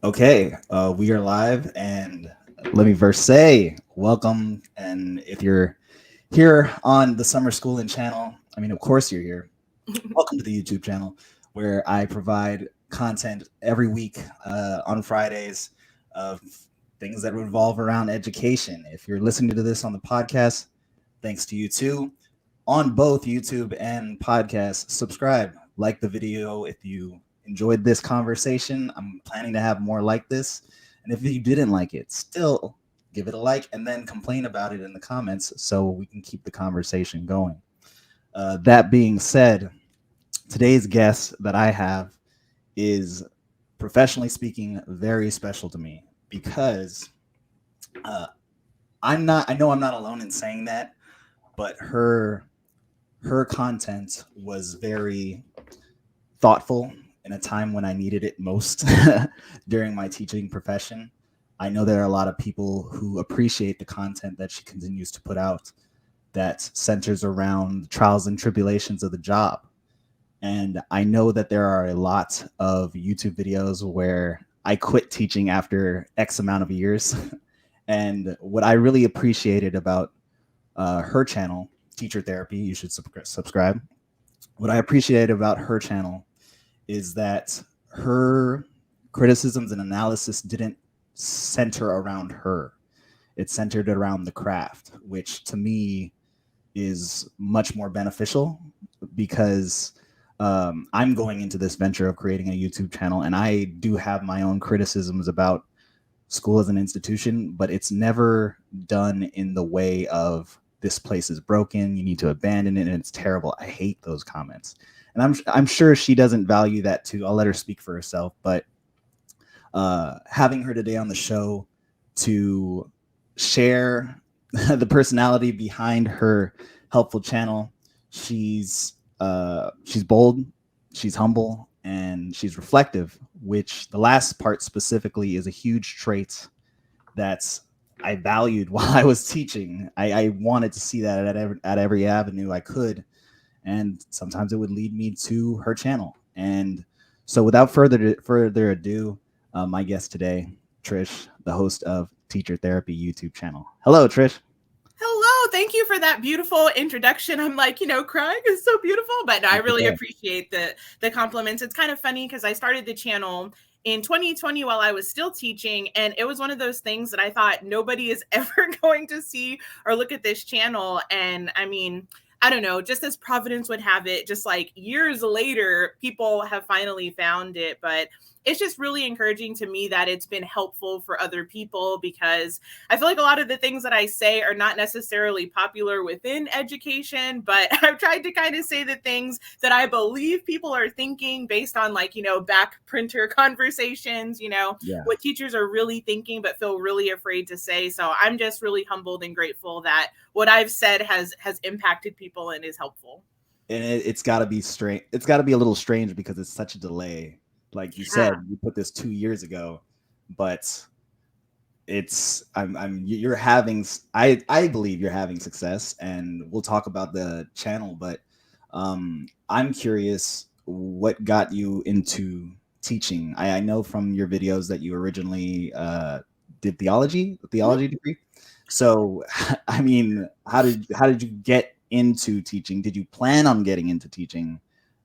Okay, we are live, and let me first say welcome. And if you're here on the Summer Schooling channel, I mean, of course you're here. Welcome to the YouTube channel, where I provide content every week on Fridays of things that revolve around education. If you're listening to this on the podcast, thanks to you too. On both YouTube and podcast, subscribe, like the video if you enjoyed this conversation. I'm planning to have more like this. And if you didn't like it, still give it a like and then complain about it in the comments so we can keep the conversation going. That being said, today's guest that I have is, professionally speaking, very special to me because uh, I know I'm not alone in saying that, but her content was very thoughtful in a time when I needed it most during my teaching profession. I know there are a lot of people who appreciate the content that she continues to put out that centers around the trials and tribulations of the job. And I know that there are a lot of YouTube videos where I quit teaching after X amount of years. And what I really appreciated about her channel, Teacher Therapy, you should subscribe. What I appreciated about her channel is that her criticisms and analysis didn't center around her. It centered around the craft, which to me is much more beneficial because I'm going into this venture of creating a YouTube channel, and I do have my own criticisms about school as an institution, but it's never done in the way of this place is broken, you need to abandon it, and it's terrible. I hate those comments. And I'm sure she doesn't value that too. I'll let her speak for herself, but having her today on the show to share the personality behind her helpful channel, she's bold, she's humble, and she's reflective, which the last part specifically is a huge trait that's I valued while I was teaching. I wanted to see that at every avenue I could, and sometimes it would lead me to her channel. And so, without further ado, my guest today, Trish, the host of Teacher Therapy YouTube channel. Hello, Trish. Hello, thank you for that beautiful introduction. I'm like, crying is so beautiful, but no, I really appreciate the compliments. It's kind of funny because I started the channel in 2020 while I was still teaching, and it was one of those things that I thought nobody is ever going to see or look at this channel. And I mean, I don't know, just as Providence would have it, just like years later, people have finally found it. But it's just really encouraging to me that it's been helpful for other people, because I feel like a lot of the things that I say are not necessarily popular within education, but I've tried to kind of say the things that I believe people are thinking based on, like, back printer conversations, Yeah. what teachers are really thinking but feel really afraid to say. So I'm just really humbled and grateful that what I've said has impacted people and is helpful. And it's got to be strange. It's got to be a little strange because it's such a delay. Like you said, you put this 2 years ago, but you're having, I believe you're having success, and we'll talk about the channel, but I'm curious what got you into teaching. I know from your videos that you originally did theology degree. So I mean, how did you get into teaching? Did you plan on getting into teaching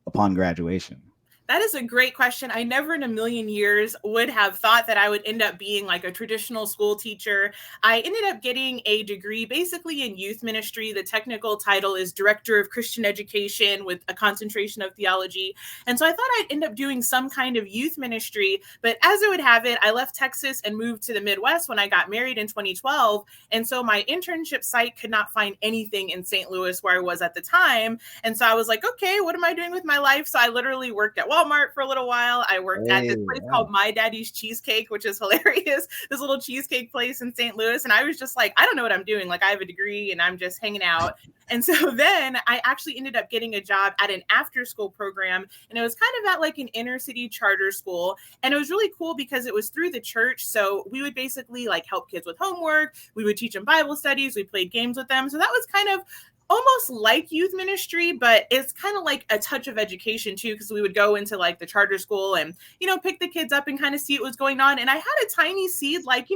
upon graduation? That is a great question. I never in a million years would have thought that I would end up being like a traditional school teacher. I ended up getting a degree basically in youth ministry. The technical title is Director of Christian Education with a concentration of theology. And so I thought I'd end up doing some kind of youth ministry. But as it would have it, I left Texas and moved to the Midwest when I got married in 2012. And so my internship site could not find anything in St. Louis where I was at the time. And so I was like, okay, what am I doing with my life? So I literally worked at Walmart for a little while. I worked at this place called My Daddy's Cheesecake, which is hilarious. This little cheesecake place in St. Louis. And I was just like, I don't know what I'm doing. Like, I have a degree and I'm just hanging out. And so then I actually ended up getting a job at an after school program. And it was kind of at like an inner city charter school. And it was really cool because it was through the church. So we would basically like help kids with homework. We would teach them Bible studies. We played games with them. So that was kind of almost like youth ministry, but it's kind of like a touch of education too, because we would go into like the charter school and, pick the kids up and kind of see what was going on. And I had a tiny seed, like,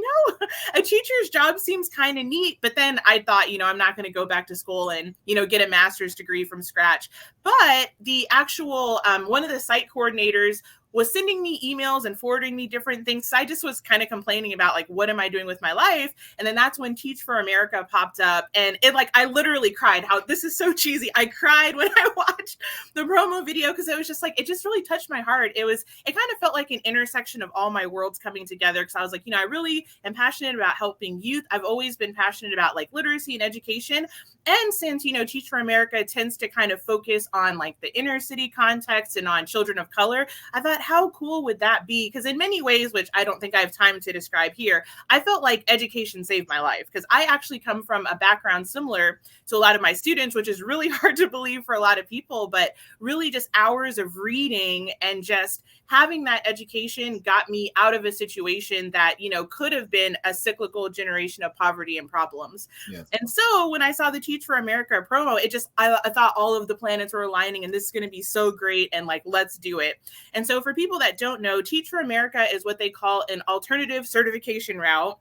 a teacher's job seems kind of neat. But then I thought, I'm not going to go back to school and, get a master's degree from scratch. But the actual, one of the site coordinators was sending me emails and forwarding me different things. So I just was kind of complaining about like, what am I doing with my life? And then that's when Teach for America popped up. And it like, I literally cried. How this is so cheesy. I cried when I watched the promo video because it was just like, it just really touched my heart. It kind of felt like an intersection of all my worlds coming together. Cause I was like, I really am passionate about helping youth. I've always been passionate about like literacy and education. And since, Teach for America tends to kind of focus on like the inner city context and on children of color, I thought, how cool would that be? Because in many ways, which I don't think I have time to describe here, I felt like education saved my life because I actually come from a background similar to a lot of my students, which is really hard to believe for a lot of people, but really just hours of reading and just having that education got me out of a situation that, could have been a cyclical generation of poverty and problems. Yes. And so when I saw the Teach for America promo, I thought all of the planets were aligning and this is going to be so great and like, let's do it. And so for people that don't know, Teach for America is what they call an alternative certification route.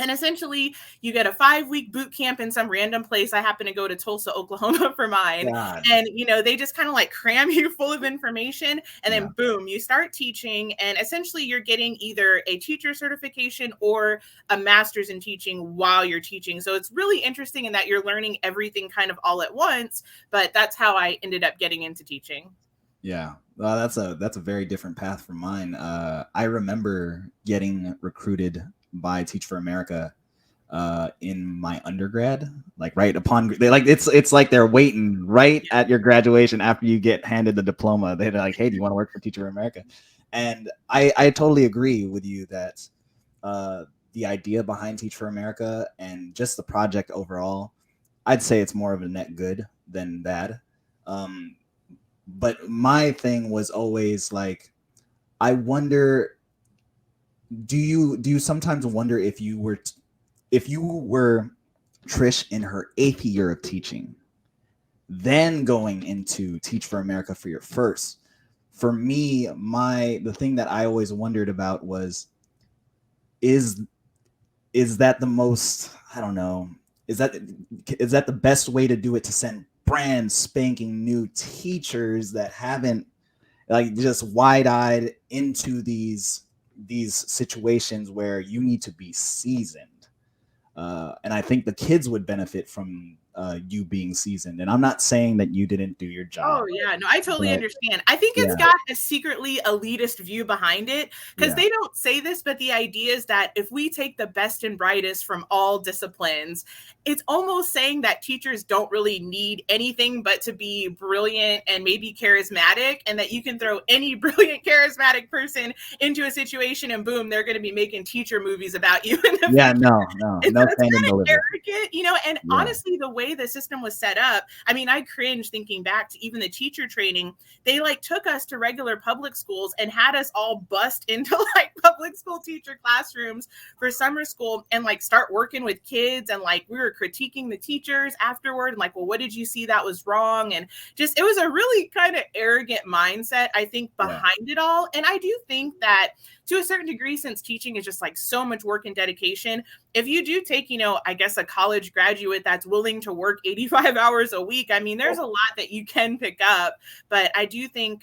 And essentially, you get a 5-week boot camp in some random place. I happen to go to Tulsa, Oklahoma for mine. God. And, they just kind of like cram you full of information. And then boom, you start teaching. And essentially, you're getting either a teacher certification or a master's in teaching while you're teaching. So it's really interesting in that you're learning everything kind of all at once. But that's how I ended up getting into teaching. Yeah, well, that's a very different path from mine. I remember getting recruited by Teach for America in my undergrad, like right upon it's like they're waiting right at your graduation after you get handed the diploma. They're like, hey, do you want to work for Teach for America? And I totally agree with you that the idea behind Teach for America and just the project overall, I'd say it's more of a net good than bad. But my thing was always like, I wonder, do you sometimes wonder if you were Trish in her 8th year of teaching, then going into Teach for America for your first? For me, the thing that I always wondered about was, is that the most, I don't know, is that the best way to do it, to send brand spanking new teachers that haven't like just wide-eyed into these situations where you need to be seasoned, and I think the kids would benefit from you being seasoned. And I'm not saying that you didn't do your job. Oh yeah, no, I totally understand. I think it's got a secretly elitist view behind it because they don't say this, but the idea is that if we take the best and brightest from all disciplines, it's almost saying that teachers don't really need anything but to be brilliant and maybe charismatic, and that you can throw any brilliant, charismatic person into a situation and boom, they're going to be making teacher movies about you in the future. No kind of arrogant, and honestly, the way the system was set up, I mean, I cringe thinking back to even the teacher training. They like took us to regular public schools and had us all bust into like public school teacher classrooms for summer school and like start working with kids, and like we were critiquing the teachers afterward and like, well, what did you see that was wrong? And just, it was a really kind of arrogant mindset, I think, behind it all. And I do think that to a certain degree, since teaching is just like so much work and dedication, if you do take, I guess a college graduate that's willing to work 85 hours a week, I mean, there's a lot that you can pick up. But I do think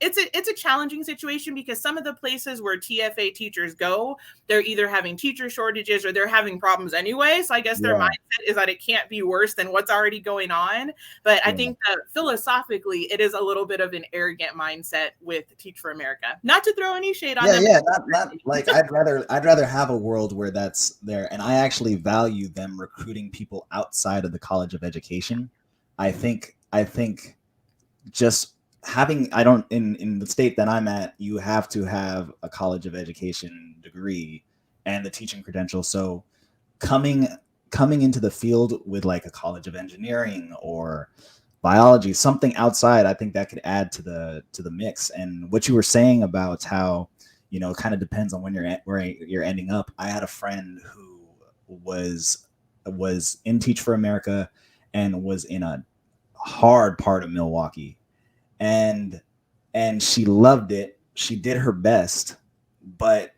it's a challenging situation because some of the places where TFA teachers go, they're either having teacher shortages or they're having problems anyway. So I guess their mindset is that it can't be worse than what's already going on. But I think that philosophically, it is a little bit of an arrogant mindset with Teach for America. Not to throw any shade on them. Yeah, not like I'd rather have a world where that's there, and I actually value them recruiting people outside of the College of Education. I think just having, in the state that I'm at, you have to have a College of Education degree and the teaching credential. So coming into the field with like a College of Engineering or biology, something outside, I think that could add to the mix. And what you were saying about how, it kind of depends on where you're ending up. I had a friend who was in Teach for America, and was in a hard part of Milwaukee, and she loved it. She did her best, but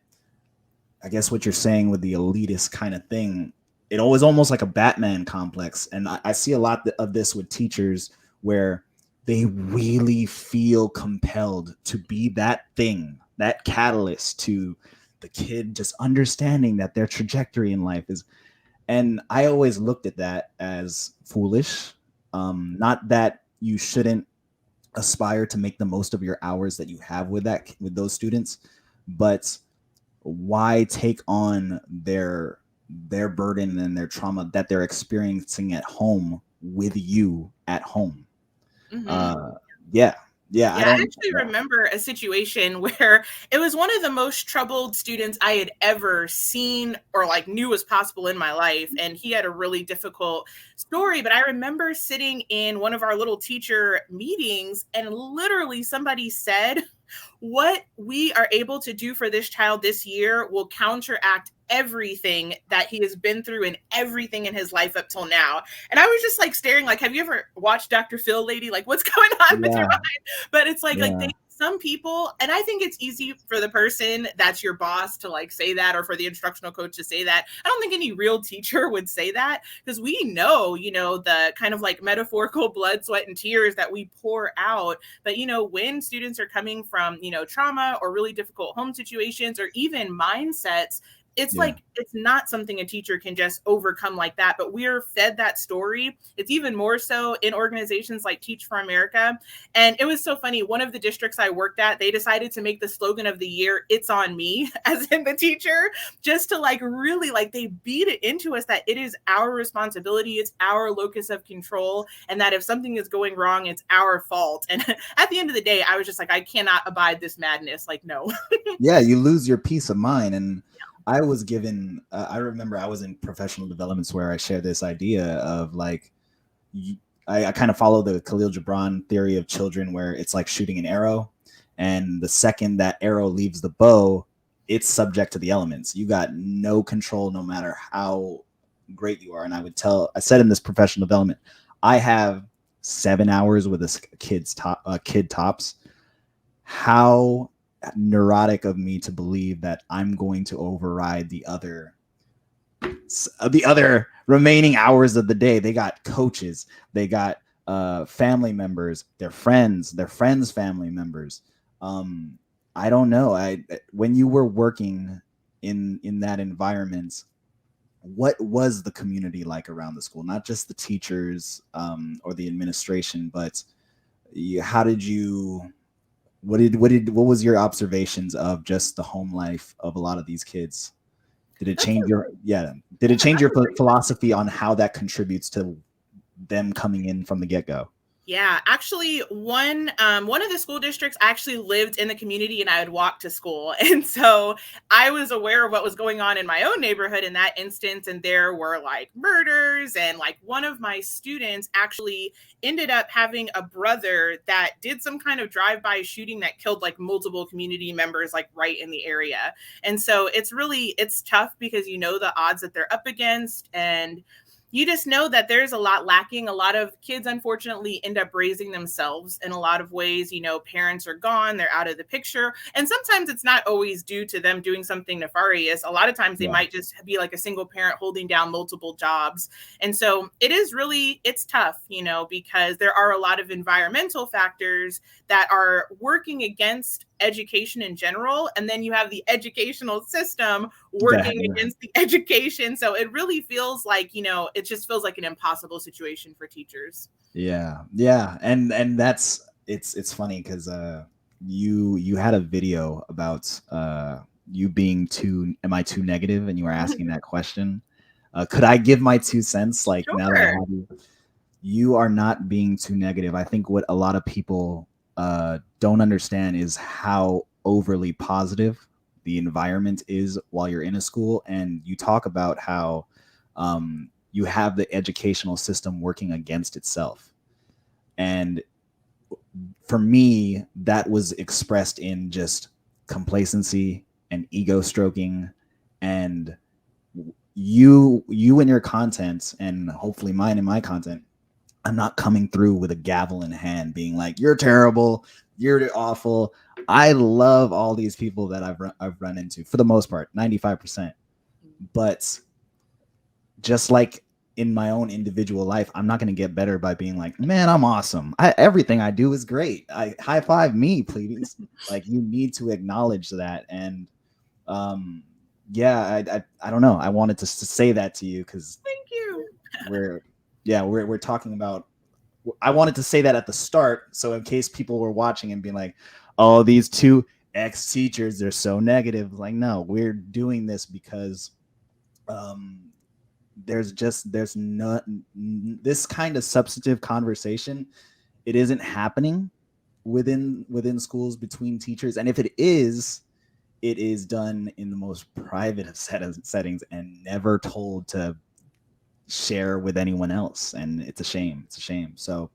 I guess what you're saying with the elitist kind of thing, it was almost like a Batman complex. And I see a lot of this with teachers where they really feel compelled to be that thing, that catalyst to the kid just understanding that their trajectory in life is. And I always looked at that as foolish. Not that you shouldn't aspire to make the most of your hours that you have with those students, but why take on their burden and their trauma that they're experiencing at home with you at home? Hmm. uh yeah, yeah, I Yeah, I don't. actually remember a situation where it was one of the most troubled students I had ever seen or like knew was possible in my life. And he had a really difficult story. But I remember sitting in one of our little teacher meetings and literally somebody said, what we are able to do for this child this year will counteract everything that he has been through and everything in his life up till now. And I was just like staring, like, have you ever watched Dr. Phil, lady? Like, what's going on with your Yeah, mind? But it's like yeah, they, some people, and I think it's easy for the person that's your boss to like say that, or for the instructional coach to say that. I don't think any real teacher would say that, because we know, the kind of like metaphorical blood, sweat, and tears that we pour out. But when students are coming from trauma or really difficult home situations or even mindsets, it's yeah, like it's not something a teacher can just overcome like that. But we're fed that story. It's even more so in organizations like Teach for America. And it was so funny. One of the districts I worked at, they decided to make the slogan of the year, "It's on me," as in the teacher, just to like really like they beat it into us that it is our responsibility, it's our locus of control, and that if something is going wrong, it's our fault. And at the end of the day, I was just like, I cannot abide this madness. Like, no. yeah, you lose your peace of mind. And I was given I remember I was in professional developments where I shared this idea of like, I kind of follow the Khalil Gibran theory of children, where it's like shooting an arrow, and the second that arrow leaves the bow, it's subject to the elements. You got no control, no matter how great you are. And I said in this professional development, I have 7 hours with a kid tops. How neurotic of me to believe that I'm going to override the other remaining hours of the day. They got coaches, they got family members, their friends family members. um I don't know. I When you were working in that environment, what was the community like around the school? Not just the teachers or the administration, but how did you what was your observations of just the home life of a lot of these kids? Did it That's change a, your yeah? Did yeah, it change that's your a great question. philosophy on how that contributes to them coming in from the get go? Yeah, actually, one of the school districts actually lived in the community, and I would walk to school, and so I was aware of what was going on in my own neighborhood in that instance. And there were like murders, and like one of my students actually ended up having a brother that did some kind of drive-by shooting that killed like multiple community members, like right in the area. And so it's tough because the odds that they're up against, and you just know that there's a lot lacking. A lot of kids, unfortunately, end up raising themselves in a lot of ways. Parents are gone, they're out of the picture. And sometimes it's not always due to them doing something nefarious. A lot of times they Yeah, might just be like a single parent holding down multiple jobs. And so it's tough, because there are a lot of environmental factors that are working against education in general. And then you have the educational system that working against the education. So it really feels like, it just feels like an impossible situation for teachers. yeah, yeah. And that's it's funny because you had a video about you being too am I too negative, and you were asking that question. Could I give my 2 cents? Like, now that I Sure. have you, you are not being too negative. I think what a lot of people don't understand is how overly positive the environment is while you're in a school. And you talk about how you have the educational system working against itself. And for me, that was expressed in just complacency and ego stroking. And you in your content, and hopefully mine in my content, I'm not coming through with a gavel in hand being like, you're terrible, you're awful. I love all these people that I've run into for the most part, 95%. But just like in my own individual life, I'm not going to get better by being like, man, I'm awesome. Everything I do is great. I high five me, please. Like, you need to acknowledge that. And um, yeah, I don't know. I wanted to say that to you because Thank you. we're we're talking about. I wanted to say that at the start, so in case people were watching and being like, "Oh, these two ex teachers, they're so negative." Like, no, we're doing this because um, there's not this kind of substantive conversation. It isn't happening within schools between teachers, and if it is done in the most private of settings and never told to share with anyone else. And it's a shame. It's a shame. So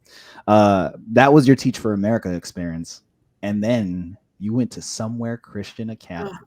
that was your Teach for America experience. And then you went to Somewhere Christian Ugh. Academy.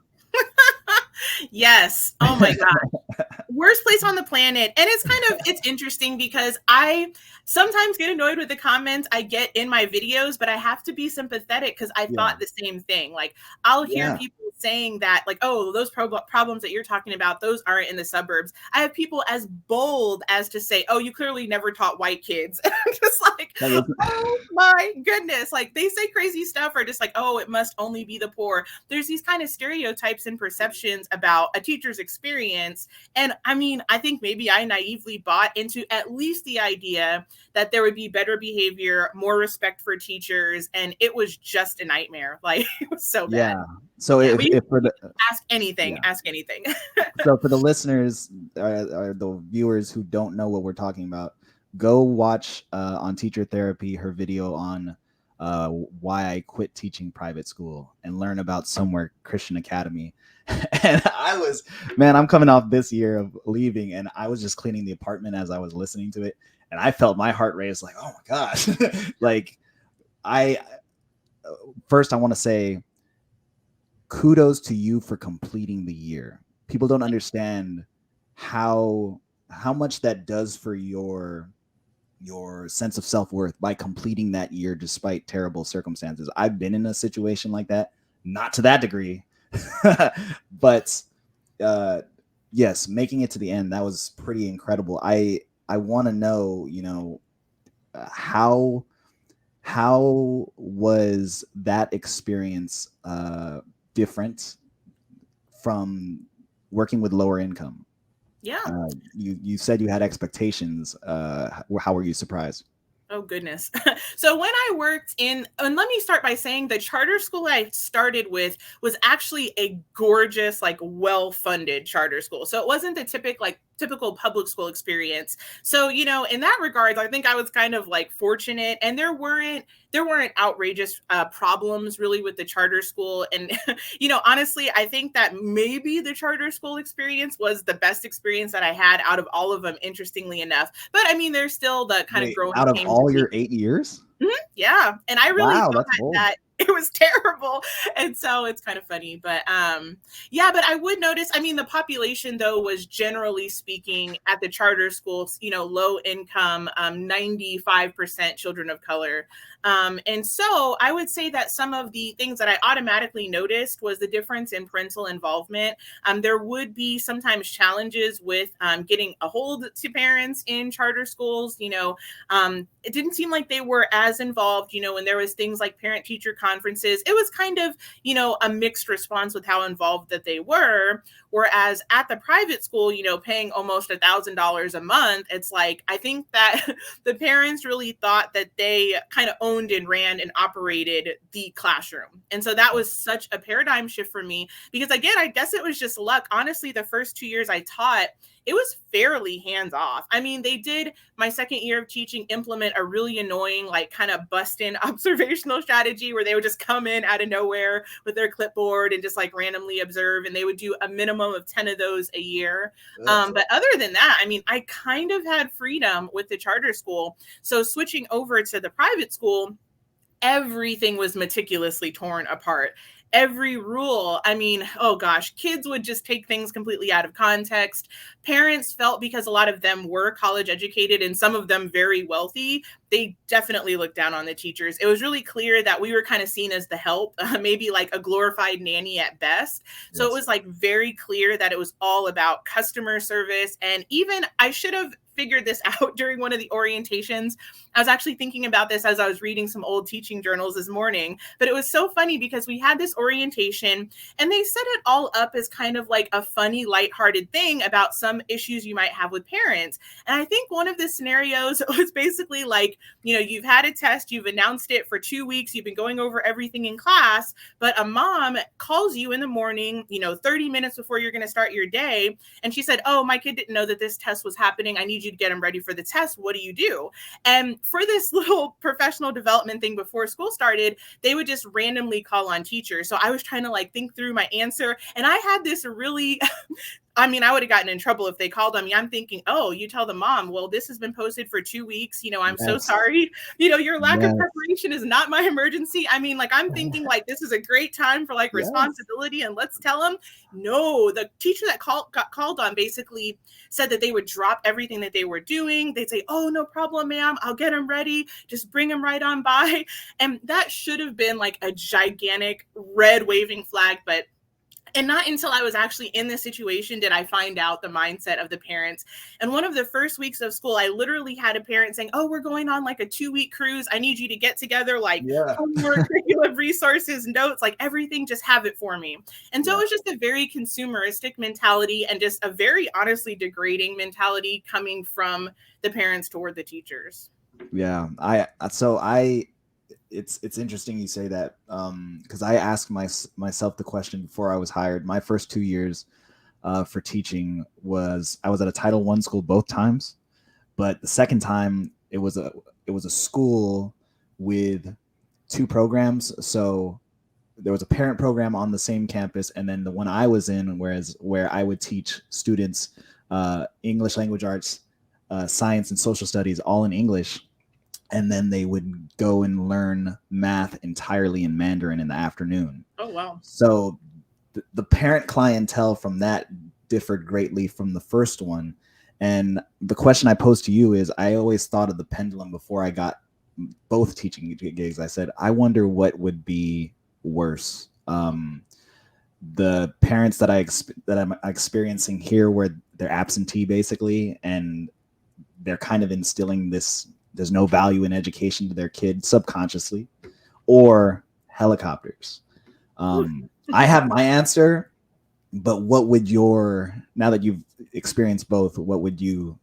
Yes. Oh my God. Worst place on the planet. And it's interesting because I sometimes get annoyed with the comments I get in my videos, but I have to be sympathetic because I Yeah. thought the same thing. Like, I'll hear Yeah. people saying that, like, oh, those problems that you're talking about, those aren't in the suburbs. I have people as bold as to say, oh, you clearly never taught white kids. I'm just like, oh my goodness. Like, they say crazy stuff, or just like, oh, it must only be the poor. There's these kind of stereotypes and perceptions about a teacher's experience. And I mean, I think maybe I naively bought into at least the idea that there would be better behavior, more respect for teachers, and it was just a nightmare. Like, it was so bad. Yeah. So Yeah, but you if for the ask anything, yeah. ask anything. So for the listeners or the viewers who don't know what we're talking about, go watch on Teacher Therapy her video on why I quit teaching private school and learn about Somewhere Christian Academy. And man, I'm coming off this year of leaving, and I was just cleaning the apartment as I was listening to it, and I felt my heart race like, oh my gosh. Like, I first I want to say kudos to you for completing the year. People don't understand how much that does for your sense of self-worth by completing that year despite terrible circumstances. I've been in a situation like that, not to that degree, but yes, making it to the end, that was pretty incredible. I want to know, how was that experience different from working with lower income? Yeah. You said you had expectations. How were you surprised? Oh, goodness. So when I worked and let me start by saying the charter school I started with was actually a gorgeous, like, well-funded charter school. So it wasn't the typical public school experience. So, in that regard, I think I was kind of like fortunate, and there weren't outrageous problems really with the charter school. And, honestly, I think that maybe the charter school experience was the best experience that I had out of all of them, interestingly enough. But I mean, there's still the kind of Wait, growing out of pains. all your 8 years? Yeah. And I really Wow, thought that's bold. that it was terrible. And so it's kind of funny. But yeah, but I would notice, I mean, the population, though, was generally speaking at the charter schools, low income, 95% children of color. And so I would say that some of the things that I automatically noticed was the difference in parental involvement. There would be sometimes challenges with getting a hold to parents in charter schools. It didn't seem like they were as involved, when there was things like parent teacher conferences. It was kind of, a mixed response with how involved that they were. Whereas at the private school, paying almost $1,000 a month, it's like, I think that the parents really thought that they kind of owned and ran and operated the classroom. And so that was such a paradigm shift for me because, again, I guess it was just luck. Honestly, the first 2 years I taught, it was fairly hands off. I mean, they did my second year of teaching implement a really annoying, like, kind of bust in observational strategy where they would just come in out of nowhere with their clipboard and just like randomly observe. And they would do a minimum of 10 of those a year. But other than that, I mean, I kind of had freedom with the charter school. So switching over to the private school, everything was meticulously torn apart. every rule. I mean, oh gosh, kids would just take things completely out of context. Parents felt, because a lot of them were college educated and some of them very wealthy, they definitely looked down on the teachers. It was really clear that we were kind of seen as the help, maybe like a glorified nanny at best. So it Yes. was like very clear that it was all about customer service. And even I should have figured this out during one of the orientations. I was actually thinking about this as I was reading some old teaching journals this morning, but it was so funny because we had this orientation and they set it all up as kind of like a funny, lighthearted thing about some issues you might have with parents. And I think one of the scenarios was basically like, you know, you've had a test, you've announced it for 2 weeks, you've been going over everything in class, but a mom calls you in the morning, you know, 30 minutes before you're going to start your day. And she said, oh, my kid didn't know that this test was happening. I need you to get him ready for the test. What do you do? And for this little professional development thing before school started, they would just randomly call on teachers. So I was trying to like think through my answer. And I had this really I mean, I would have gotten in trouble if they called on me. I'm thinking, oh, you tell the mom, well, this has been posted for 2 weeks. You know, I'm so Yes. sorry. You know, your lack of Yes. preparation is not my emergency. I mean, like, I'm thinking like this is a great time for like Yes. responsibility and let's tell them. No, the teacher that got called on basically said that they would drop everything that they were doing. They'd say, oh, no problem, ma'am. I'll get him ready. Just bring him right on by. And that should have been like a gigantic red waving flag, but and not until I was actually in this situation did I find out the mindset of the parents. And one of the first weeks of school, I literally had a parent saying, oh, we're going on like a 2-week cruise. I need you to get together like Yeah. homework, curriculum resources, notes, like everything, just have it for me. And so Yeah. it was just a very consumeristic mentality and just a very honestly degrading mentality coming from the parents toward the teachers. Yeah. It's interesting you say that, because I asked myself the question before I was hired. My first 2 years for teaching was I was at a Title I school both times, but the second time it was a school with two programs. So there was a parent program on the same campus, and then the one I was in, where I would teach students English language arts, science, and social studies all in English, and then they would go and learn math entirely in Mandarin in the afternoon. Oh, wow. So the parent clientele from that differed greatly from the first one. And the question I posed to you is, I always thought of the pendulum before I got both teaching gigs. I said, I wonder what would be worse. The parents that I'm experiencing here, where they're absentee basically, and they're kind of instilling this, there's no value in education to their kids subconsciously, or helicopters. I have my answer, but what would now that you've experienced both, what do you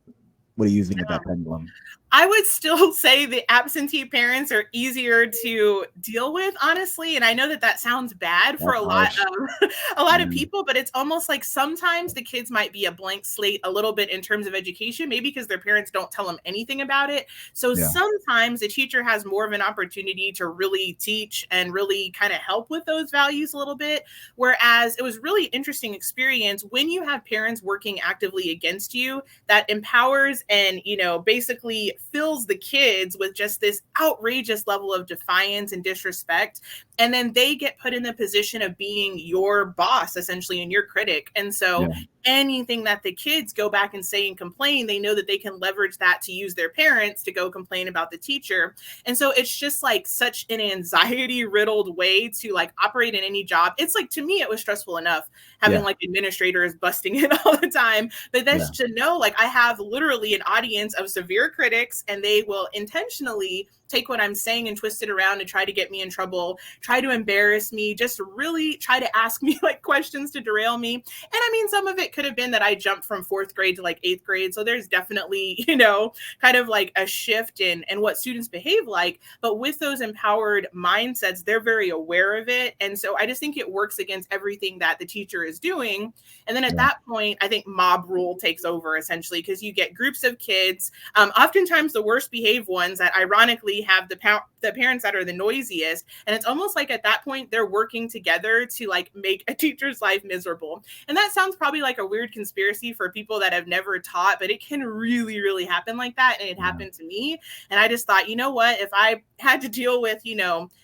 think of that pendulum? I would still say the absentee parents are easier to deal with, honestly. And I know that that sounds bad for That's a lot harsh. of a lot of Mm, people, but it's almost like sometimes the kids might be a blank slate a little bit in terms of education, maybe because their parents don't tell them anything about it. So yeah, sometimes the teacher has more of an opportunity to really teach and really kind of help with those values a little bit. Whereas it was really interesting experience when you have parents working actively against you, that empowers and, you know, basically fills the kids with just this outrageous level of defiance and disrespect. And then they get put in the position of being your boss, essentially, and your critic. And so yeah, anything that the kids go back and say and complain, they know that they can leverage that to use their parents to go complain about the teacher. And so it's just like such an anxiety riddled way to like operate in any job. It's like, to me, it was stressful enough having yeah, like administrators busting in all the time. But yeah, that's to know, like, I have literally an audience of severe critics, and they will intentionally take what I'm saying and twist it around and try to get me in trouble, try to embarrass me, just really try to ask me like questions to derail me. And I mean, some of it could have been that I jumped from 4th grade to like 8th grade. So there's definitely, you know, kind of like a shift in what students behave like. But with those empowered mindsets, they're very aware of it. And so I just think it works against everything that the teacher is doing. And then at yeah, that point, I think mob rule takes over essentially, because you get groups of kids, oftentimes the worst behaved ones that ironically usually have the parents that are the noisiest, and it's almost like at that point they're working together to like make a teacher's life miserable. And that sounds probably like a weird conspiracy for people that have never taught, but it can really, really happen like that. And it happened to me. And I just thought, you know what, if I had to deal with,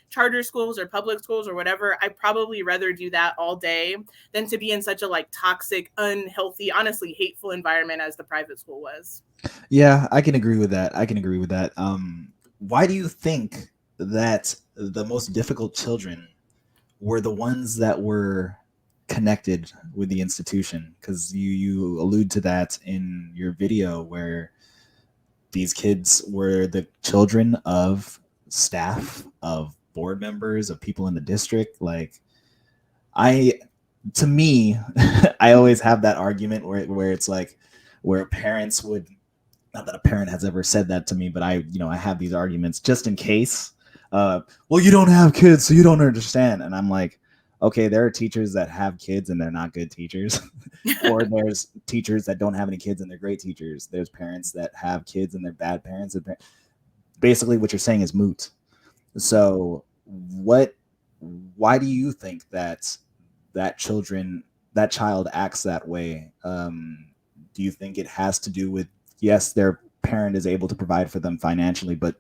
charter schools or public schools or whatever, I'd probably rather do that all day than to be in such a like toxic, unhealthy, honestly hateful environment as the private school was. Yeah, I can agree with that. Why do you think that the most difficult children were the ones that were connected with the institution? Because you allude to that in your video where these kids were the children of staff, of board members, of people in the district. Like, I, to me, I always have that argument where it's like, where parents would, not that a parent has ever said that to me, but I have these arguments just in case. Well, you don't have kids, so you don't understand. And I'm like, okay, there are teachers that have kids and they're not good teachers. Or there's teachers that don't have any kids and they're great teachers. There's parents that have kids and they're bad parents. Basically, what you're saying is moot. So, why do you think that that child acts that way? Do you think it has to do with, yes, their parent is able to provide for them financially, but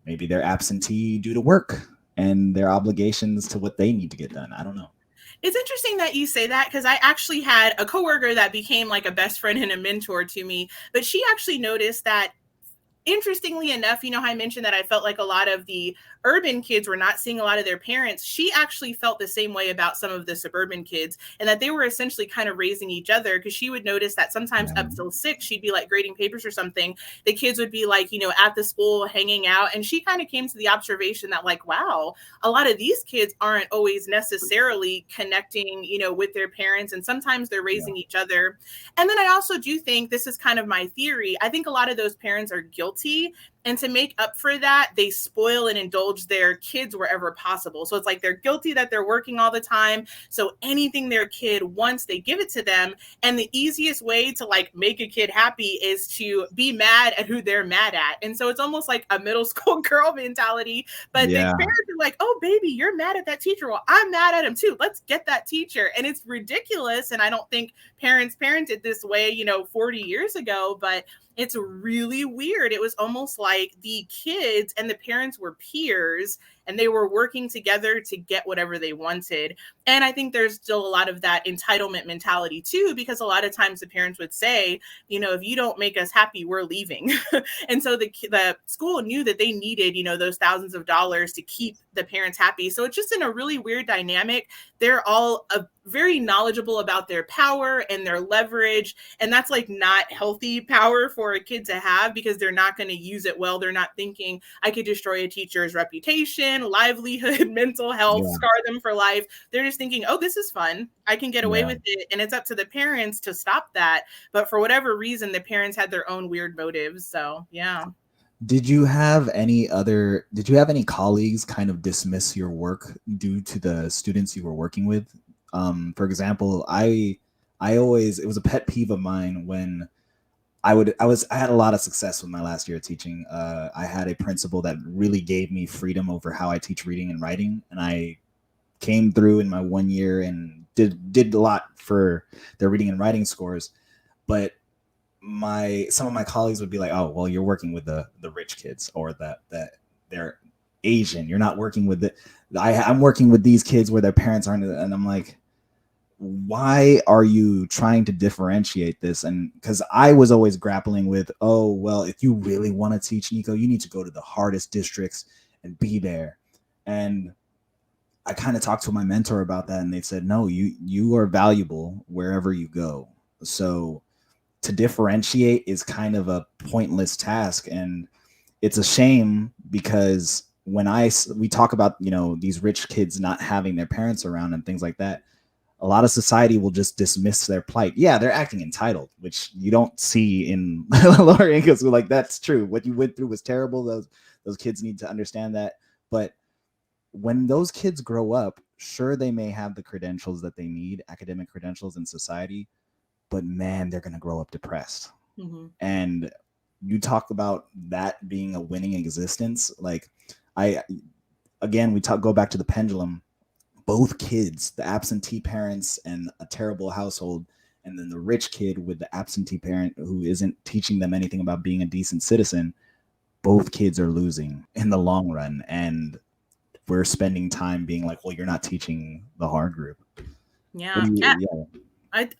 maybe they're absentee due to work and their obligations to what they need to get done? I don't know. It's interesting that you say that because I actually had a coworker that became like a best friend and a mentor to me, but she actually noticed that, interestingly enough, how I mentioned that I felt like a lot of the urban kids were not seeing a lot of their parents. She actually felt the same way about some of the suburban kids, and that they were essentially kind of raising each other, because she would notice that sometimes Yeah. up till 6, she'd be like grading papers or something. The kids would be like, at the school hanging out. And she kind of came to the observation that like, wow, a lot of these kids aren't always necessarily connecting, with their parents. And sometimes they're raising each other. And then I also do think, this is kind of my theory, I think a lot of those parents are guilty. And to make up for that, they spoil and indulge their kids wherever possible. So it's like they're guilty that they're working all the time. So anything their kid wants, they give it to them. And the easiest way to like make a kid happy is to be mad at who they're mad at. And so it's almost like a middle school girl mentality. But the Yeah. parents are like, oh, baby, you're mad at that teacher. Well, I'm mad at him too. Let's get that teacher. And it's ridiculous. And I don't think parents parented this way, 40 years ago, but it's really weird. It was almost like the kids and the parents were peers and they were working together to get whatever they wanted. And I think there's still a lot of that entitlement mentality too, because a lot of times the parents would say, if you don't make us happy, we're leaving. And so the school knew that they needed, those thousands of dollars to keep the parents happy. So it's just in a really weird dynamic. They're all very knowledgeable about their power and their leverage. And that's like not healthy power for a kid to have, because they're not going to use it well. They're not thinking, I could destroy a teacher's reputation, livelihood, mental health, Yeah. scar them for life. They're just thinking, oh, this is fun. I can get away with it. And it's up to the parents to stop that. But for whatever reason, the parents had their own weird motives. So, yeah. Did you have any colleagues kind of dismiss your work due to the students you were working with? For example, it was a pet peeve of mine when I had a lot of success with my last year of teaching. I had a principal that really gave me freedom over how I teach reading and writing, and I came through in my 1 year and did a lot for their reading and writing scores. But some of my colleagues would be like, oh, well, you're working with the rich kids, or that they're Asian. You're not working with I'm working with these kids where their parents aren't. And I'm like, why are you trying to differentiate this? And because I was always grappling with, oh, well, if you really want to teach, Nico, you need to go to the hardest districts and be there. And I kind of talked to my mentor about that, and they said, no, you are valuable wherever you go. So to differentiate is kind of a pointless task. And it's a shame, because when we talk about, these rich kids not having their parents around and things like that, a lot of society will just dismiss their plight. Yeah, they're acting entitled, which you don't see in lower income. So like, that's true. What you went through was terrible. Those kids need to understand that. But when those kids grow up, sure, they may have the credentials that they need, academic credentials in society, but man, they're going to grow up depressed. Mm-hmm. And you talk about that being a winning existence. Like, I again, we talk go back to the pendulum. Both kids, the absentee parents and a terrible household, and then the rich kid with the absentee parent who isn't teaching them anything about being a decent citizen, both kids are losing in the long run. And we're spending time being like, well, you're not teaching the hard group. What Yeah. do you, yeah.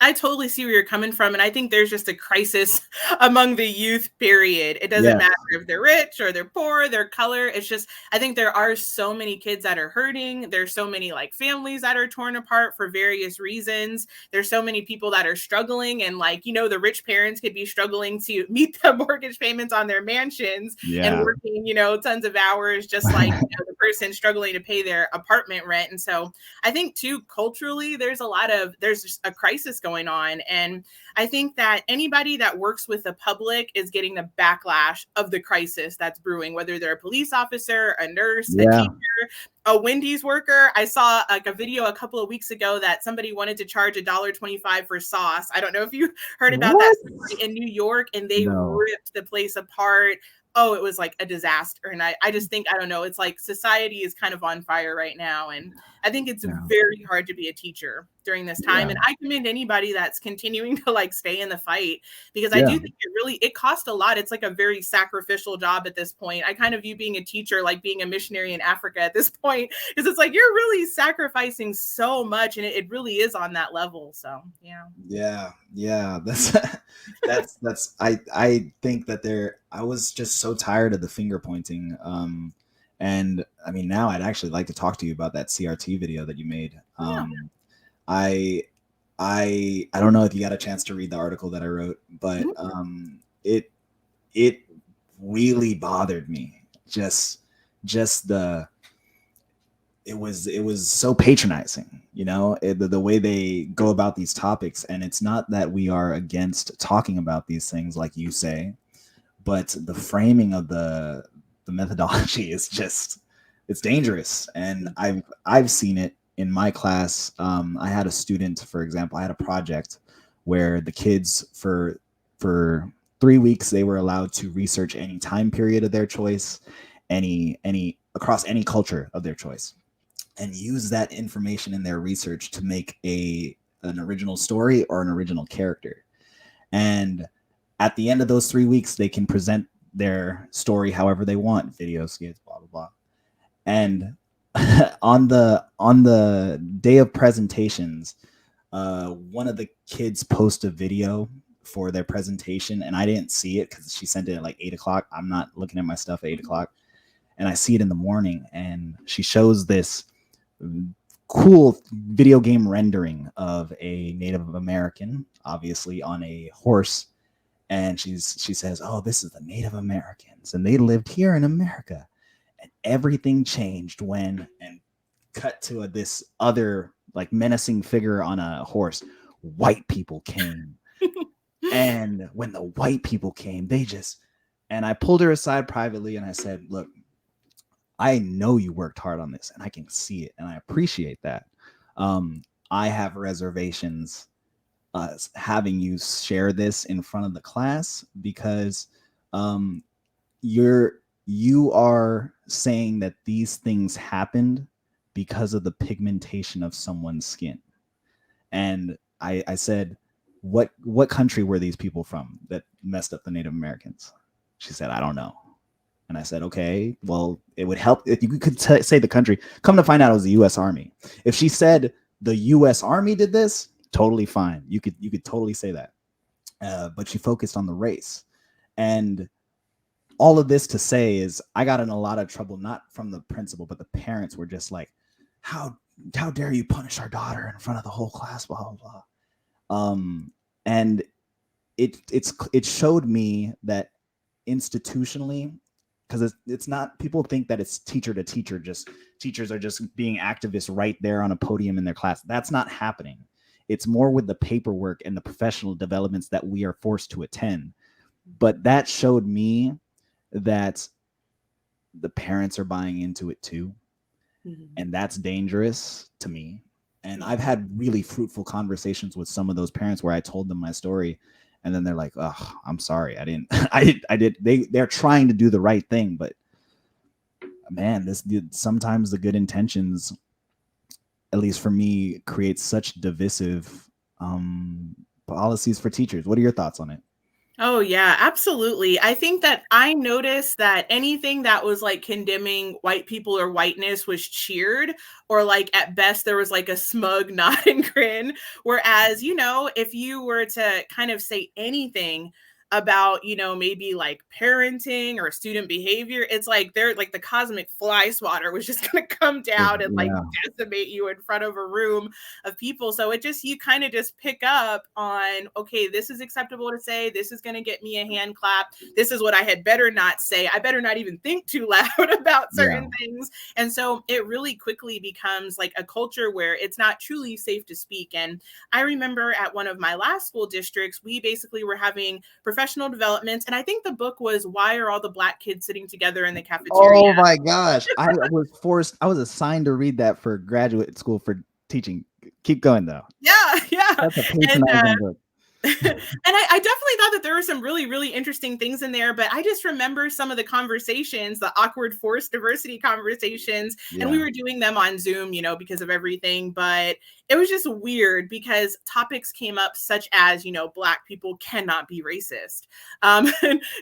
I totally see where you're coming from. And I think there's just a crisis among the youth, period. It doesn't Yeah. matter if they're rich or they're poor, their color. It's just, I think there are so many kids that are hurting. There's so many like families that are torn apart for various reasons. There's so many people that are struggling. And like, you know, the rich parents could be struggling to meet the mortgage payments on their mansions and Yeah. working, you know, tons of hours, just like, you know, the person struggling to pay their apartment rent. And so I think too, culturally, there's just a crisis going on. And I think that anybody that works with the public is getting the backlash of the crisis that's brewing, whether they're a police officer, a nurse, a Yeah. teacher, a Wendy's worker. I saw like a video a couple of weeks ago that somebody wanted to charge $1.25 for sauce. I don't know if you heard about that What? story in New York, and they No. ripped the place apart. Oh, it was like a disaster. And I just think, I don't know, it's like society is kind of on fire right now. And I think it's Yeah. very hard to be a teacher during this time. Yeah. And I commend anybody that's continuing to like stay in the fight, because I Yeah. do think it costs a lot. It's like a very sacrificial job at this point. I kind of view being a teacher like being a missionary in Africa at this point, because it's like you're really sacrificing so much, and it really is on that level. So Yeah. Yeah. That's I think that I was just so tired of the finger pointing. And I mean, now I'd actually like to talk to you about that CRT video that you made. yeah. I I don't know if you got a chance to read the article that I wrote, but it really bothered me. Just the it was so patronizing, you know, the way they go about these topics. And it's not that we are against talking about these things like you say, but the framing of the methodology is just, it's dangerous. And I've seen it in my class. I had a student, for example, I had a project where the kids for 3 weeks they were allowed to research any time period of their choice, any across any culture of their choice, and use that information in their research to make an original story or an original character. And at the end of those 3 weeks, they can present their story however they want, video skits, blah blah blah. And on the day of presentations, one of the kids post a video for their presentation, and I didn't see it because she sent it at like 8 o'clock. I'm not looking at my stuff at 8 o'clock, and I see it in the morning, and she shows this cool video game rendering of a Native American, obviously on a horse. And she says, "Oh, this is the Native Americans, and they lived here in America, and everything changed when," and cut to this other like menacing figure on a horse. "White people came, and when the white people came, they just," and I pulled her aside privately and I said, "Look, I know you worked hard on this, and I can see it, and I appreciate that. I have reservations having you share this in front of the class, because um, you are saying that these things happened because of the pigmentation of someone's skin." And I said, what country were these people from that messed up the Native Americans?" She said, "I don't know." And I said, "Okay, well, it would help if you could say the country." Come to find out, it was the U.S. Army. If she said the U.S. Army did this, totally fine. You could totally say that. But she focused on the race. And all of this to say is, I got in a lot of trouble, not from the principal, but the parents were just like, how dare you punish our daughter in front of the whole class, blah blah blah. And it showed me that institutionally, because it's not, people think that it's teacher to teacher, just teachers are just being activists right there on a podium in their class. That's not happening. It's more with the paperwork and the professional developments that we are forced to attend. But that showed me that the parents are buying into it too. And that's dangerous to me. And I've had really fruitful conversations with some of those parents where I told them my story, and then they're like, oh, I'm sorry, I didn't I did they're trying to do the right thing, but man, this sometimes the good intentions, at least for me, creates such divisive policies for teachers. What are your thoughts on it? Oh, yeah, absolutely. I think that I noticed that anything that was like condemning white people or whiteness was cheered, or like at best there was like a smug nod and grin. Whereas, if you were to kind of say anything about, maybe like parenting or student behavior, it's like they're like the cosmic fly swatter was just going to come down and like Yeah, decimate you in front of a room of people. So it just, you kind of just pick up on, okay, this is acceptable to say, this is going to get me a hand clap, this is what I had better not say, I better not even think too loud about yeah. certain things. And so it really quickly becomes like a culture where it's not truly safe to speak. And I remember at one of my last school districts, we basically were having professional development, and I think the book was Why Are All the Black Kids Sitting Together in the Cafeteria? Oh my gosh, I was assigned to read that for graduate school for teaching. Keep going though. Yeah, yeah. That's a And patronizing book. and I definitely thought that there were some really, really interesting things in there, but I just remember some of the conversations, the awkward forced diversity conversations, and we Yeah, were doing them on Zoom, because of everything. But it was just weird because topics came up such as, Black people cannot be racist, and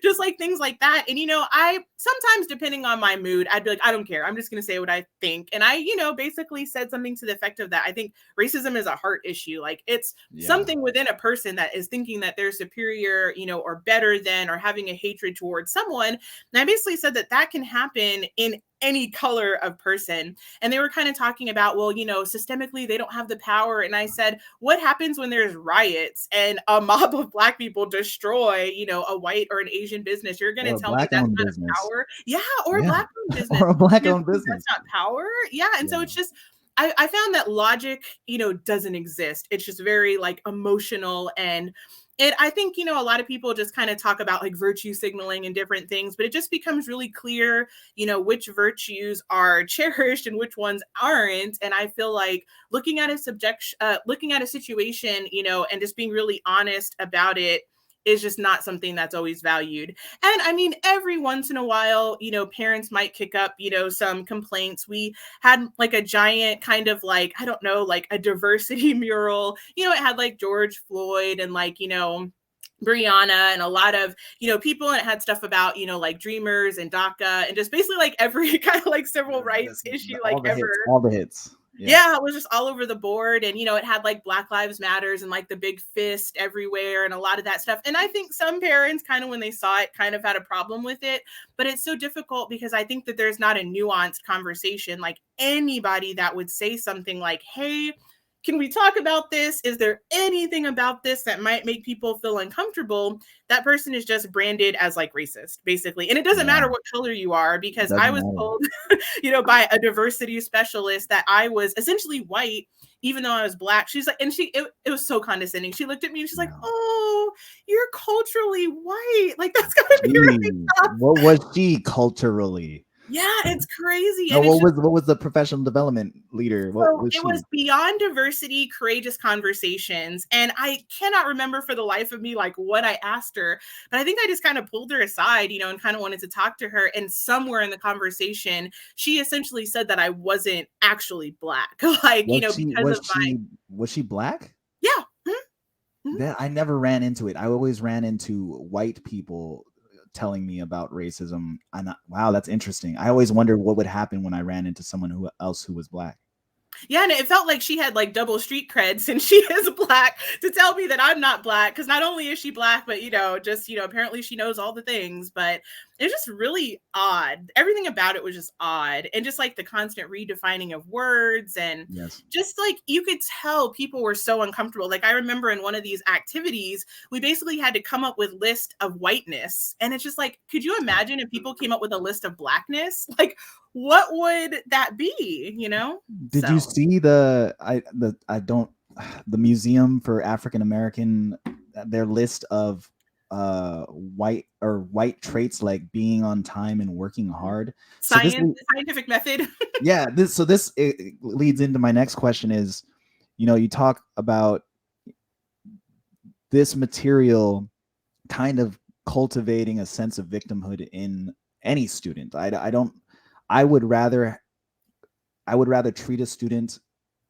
just like things like that. And, I sometimes, depending on my mood, I'd be like, I don't care. I'm just going to say what I think. And I, basically said something to the effect of that. I think racism is a heart issue. Like it's yeah. something within a person that is thinking that they're superior, or better than, or having a hatred towards someone. And I basically said that that can happen in any color of person. And they were kind of talking about, well, systemically, they don't have the power. And I said, what happens when there's riots and a mob of Black people destroy, a white or an Asian business? You're going Or to a tell me black that's owned not a business. power? Yeah, or a Yeah, Black owned business. or a black You're owned gonna think that's business. not power. Yeah. And so Yeah, it's just, I found that logic, doesn't exist. It's just very like emotional. And I think, a lot of people just kind of talk about like virtue signaling and different things, but it just becomes really clear, which virtues are cherished and which ones aren't. And I feel like looking at a situation, and just being really honest about it is just not something that's always valued. And I mean, every once in a while, parents might kick up, some complaints. We had like a giant kind of like, I don't know, like a diversity mural. It had like George Floyd and like, Brianna and a lot of, people, and it had stuff about, like dreamers and DACA and just basically like every kind of like civil rights issue like all the ever. hits, all the hits. Yeah, Yeah, it was just all over the board. And, it had like Black Lives Matters and like the big fist everywhere and a lot of that stuff. And I think some parents kind of, when they saw it, kind of had a problem with it. But it's so difficult because I think that there's not a nuanced conversation. Like anybody that would say something like, hey, can we talk about this? Is there anything about this that might make people feel uncomfortable? That person is just branded as like racist, basically. And it doesn't yeah. matter what color you are, because I Doesn't was matter. told, by a diversity specialist that I was essentially white, even though I was Black. She's like, and it was so condescending. She looked at me and she's like, Yeah. oh, you're culturally white. Like that's gonna be really Gee, tough. what was she culturally? Yeah, it's crazy. No, And it's just what was the professional development leader? What so was it was she? beyond diversity, courageous conversations. And I cannot remember for the life of me, like what I asked her, but I think I just kind of pulled her aside, and kind of wanted to talk to her. And somewhere in the conversation, she essentially said that I wasn't actually Black, like, because of my, Was she black? yeah. Mhm. That I never ran into it. I always ran into white people telling me about racism. Wow, that's interesting. I always wondered what would happen when I ran into someone who was black. Yeah, and it felt like she had like double street cred since she is Black to tell me that I'm not Black. Because not only is she Black, but just apparently she knows all the things. But it's just really odd. Everything about it was just odd, and just like the constant redefining of words, and Yes. just like you could tell people were so uncomfortable. Like I remember in one of these activities, we basically had to come up with list of whiteness, and it's just like, could you imagine if people came up with a list of Blackness? Like, what would that be? Did you So. see the Museum for African American, their list of white traits like being on time and working hard? So this The scientific method. yeah, this it leads into my next question is, you talk about this material kind of cultivating a sense of victimhood in any student. I don't. I would rather treat a student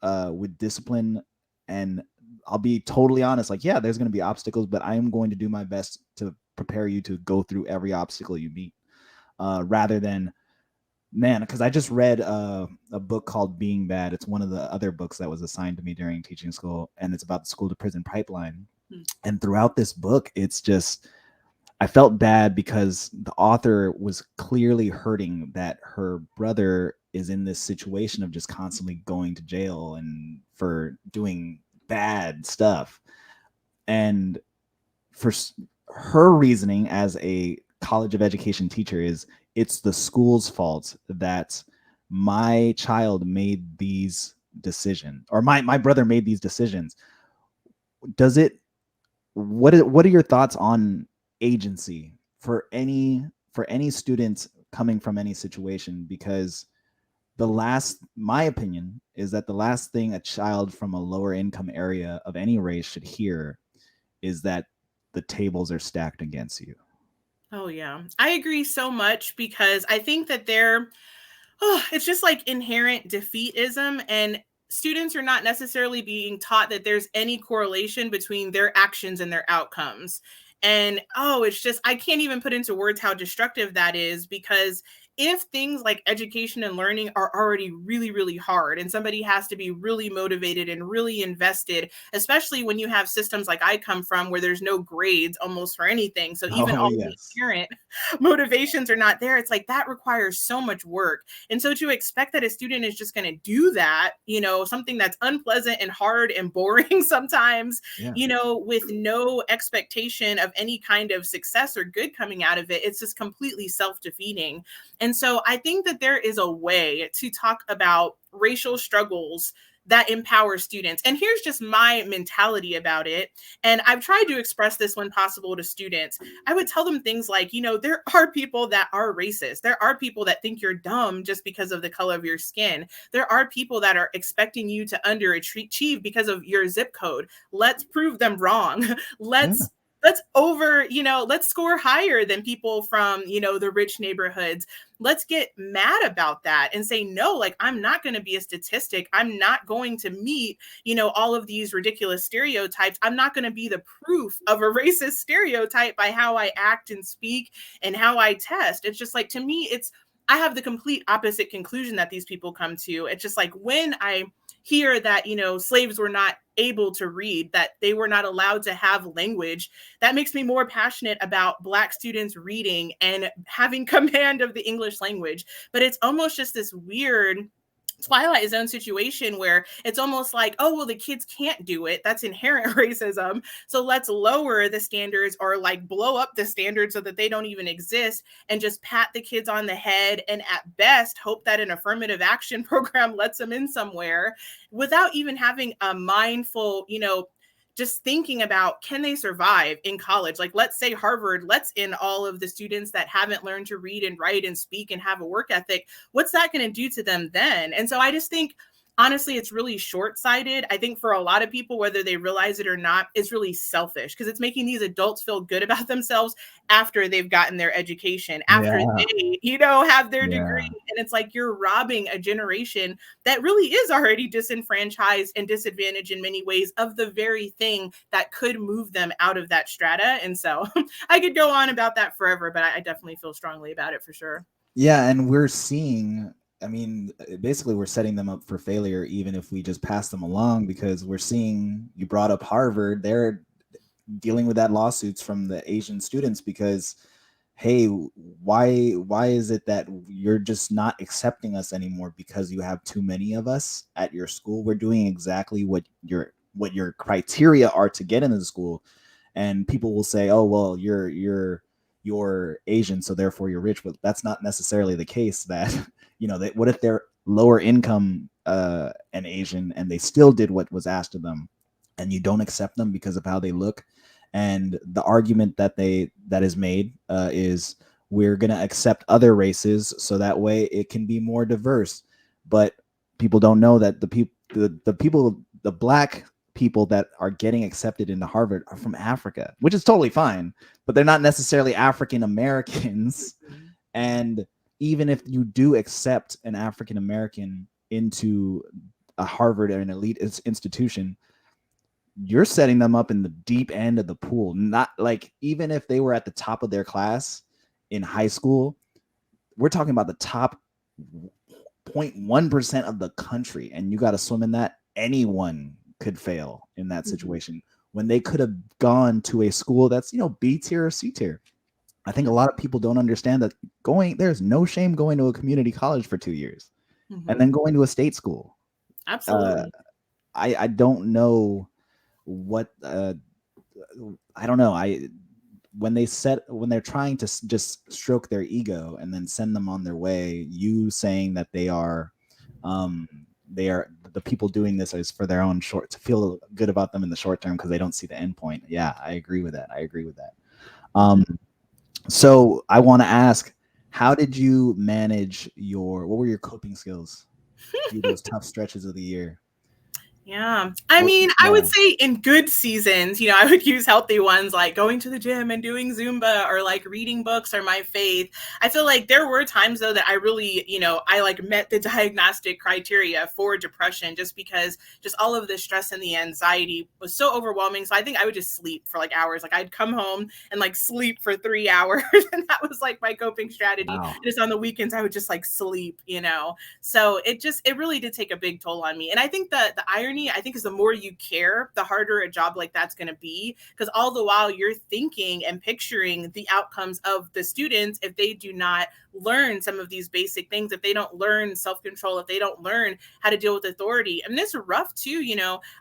with discipline, and I'll be totally honest. Like, yeah, there's going to be obstacles, but I am going to do my best to prepare you to go through every obstacle you meet, rather than, man, because I just read a book called Being Bad. It's one of the other books that was assigned to me during teaching school, and it's about the school to prison pipeline. And throughout this book, it's just, I felt bad because the author was clearly hurting that her brother is in this situation of just constantly going to jail and for doing bad stuff. And for her reasoning as a college of education teacher is, it's the school's fault that my child made these decisions, or my brother made these decisions. Does it, what are your thoughts on agency for any student coming from any situation? Because the last, my opinion is that the last thing a child from a lower income area of any race should hear is that the tables are stacked against you. Oh, yeah. I agree so much because I think that it's just like inherent defeatism, and students are not necessarily being taught that there's any correlation between their actions and their outcomes. And it's just, I can't even put into words how destructive that is, because if things like education and learning are already really, really hard, and somebody has to be really motivated and really invested, especially when you have systems like I come from where there's no grades almost for anything. So even Oh all the yes. inherent motivations are not there. It's like that requires so much work. And so to expect that a student is just going to do that, something that's unpleasant and hard and boring sometimes, Yeah. with no expectation of any kind of success or good coming out of it, it's just completely self-defeating. And so I think that there is a way to talk about racial struggles that empower students. And here's just my mentality about it. And I've tried to express this when possible to students. I would tell them things like, there are people that are racist. There are people that think you're dumb just because of the color of your skin. There are people that are expecting you to underachieve because of your zip code. Let's prove them wrong. Yeah. Let's score higher than people from, the rich neighborhoods. Let's get mad about that and say, no, like, I'm not going to be a statistic. I'm not going to meet, all of these ridiculous stereotypes. I'm not going to be the proof of a racist stereotype by how I act and speak and how I test. It's just like, to me, I have the complete opposite conclusion that these people come to. It's just like, when I hear that, slaves were not able to read, that they were not allowed to have language, that makes me more passionate about Black students reading and having command of the English language. But it's almost just this weird Twilight Zone situation where it's almost like, oh, well, the kids can't do it. That's inherent racism. So let's lower the standards, or like blow up the standards so that they don't even exist, and just pat the kids on the head, and at best hope that an affirmative action program lets them in somewhere, without even having a mindful, just thinking about, can they survive in college? Like, let's say Harvard lets in all of the students that haven't learned to read and write and speak and have a work ethic. What's that going to do to them then? And so I just think, honestly, it's really short-sighted. I think for a lot of people, whether they realize it or not, it's really selfish, because it's making these adults feel good about themselves after they've gotten their education, after they, have their degree. And it's like, you're robbing a generation that really is already disenfranchised and disadvantaged in many ways of the very thing that could move them out of that strata. And so I could go on about that forever, but I definitely feel strongly about it for sure. Yeah, and we're seeing, I mean, basically we're setting them up for failure even if we just pass them along, because we're seeing, you brought up Harvard, they're dealing with that lawsuits from the Asian students because, hey, why is it that you're just not accepting us anymore because you have too many of us at your school? We're doing exactly what your criteria are to get into the school. And people will say, oh, well, you're Asian, so therefore you're rich. But that's not necessarily the case. That what if they're lower income and Asian, and they still did what was asked of them, and you don't accept them because of how they look? And the argument that is made is, we're going to accept other races so that way it can be more diverse. But people don't know that the people, the Black people that are getting accepted into Harvard are from Africa, which is totally fine, but they're not necessarily African Americans. And even if you do accept an African American into a Harvard or an elite institution, you're setting them up in the deep end of the pool. Not like, even if they were at the top of their class in high school, we're talking about the top 0.1% of the country, and you got to swim in that. Anyone could fail in that situation when they could have gone to a school that's, B tier or C tier. I think a lot of people don't understand that there's no shame going to a community college for 2 years and then going to a state school. Absolutely. I don't know what I don't know. When they're trying to just stroke their ego and then send them on their way, you saying that they are the people doing this is for their own short, to feel good about them in the short term because they don't see the end point. Yeah, I agree with that. So I want to ask, how did you manage what were your coping skills through those tough stretches of the year? Yeah. I mean, I would say in good seasons, I would use healthy ones like going to the gym and doing Zumba or like reading books or my faith. I feel like there were times though that I really, I like met the diagnostic criteria for depression just because just all of the stress and the anxiety was so overwhelming. So I think I would just sleep for like hours. Like I'd come home and like sleep for 3 hours and that was like my coping strategy. Wow. Just on the weekends, I would just like sleep, So it really did take a big toll on me. And I think the irony, I think, is the more you care, the harder a job like that's going to be, because all the while you're thinking and picturing the outcomes of the students if they do not learn some of these basic things, if they don't learn self-control, if they don't learn how to deal with authority. I mean, it's rough too.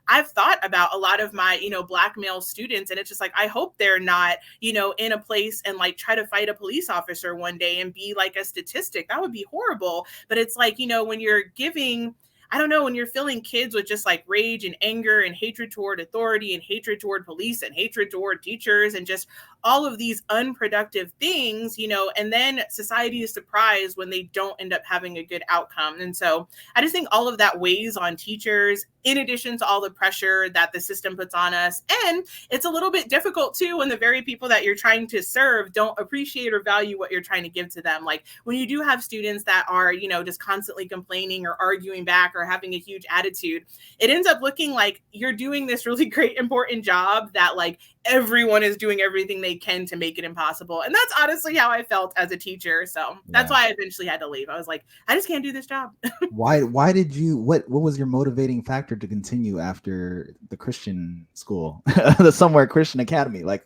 I've thought about a lot of my, Black male students, and it's just like, I hope they're not, in a place and like try to fight a police officer one day and be like a statistic. That would be horrible. But it's like, when you're giving, I don't know, when you're filling kids with just like rage and anger and hatred toward authority and hatred toward police and hatred toward teachers and just all of these unproductive things, and then society is surprised when they don't end up having a good outcome. And so I just think all of that weighs on teachers, in addition to all the pressure that the system puts on us. And it's a little bit difficult too when the very people that you're trying to serve don't appreciate or value what you're trying to give to them. Like when you do have students that are, just constantly complaining or arguing back or having a huge attitude, it ends up looking like you're doing this really great, important job that like everyone is doing everything they can to make it impossible. And that's honestly how I felt as a teacher. So that's why I eventually had to leave. I was like, I just can't do this job. Why did you, what was your motivating factor to continue after the Christian school, the Somewhere Christian Academy? Like,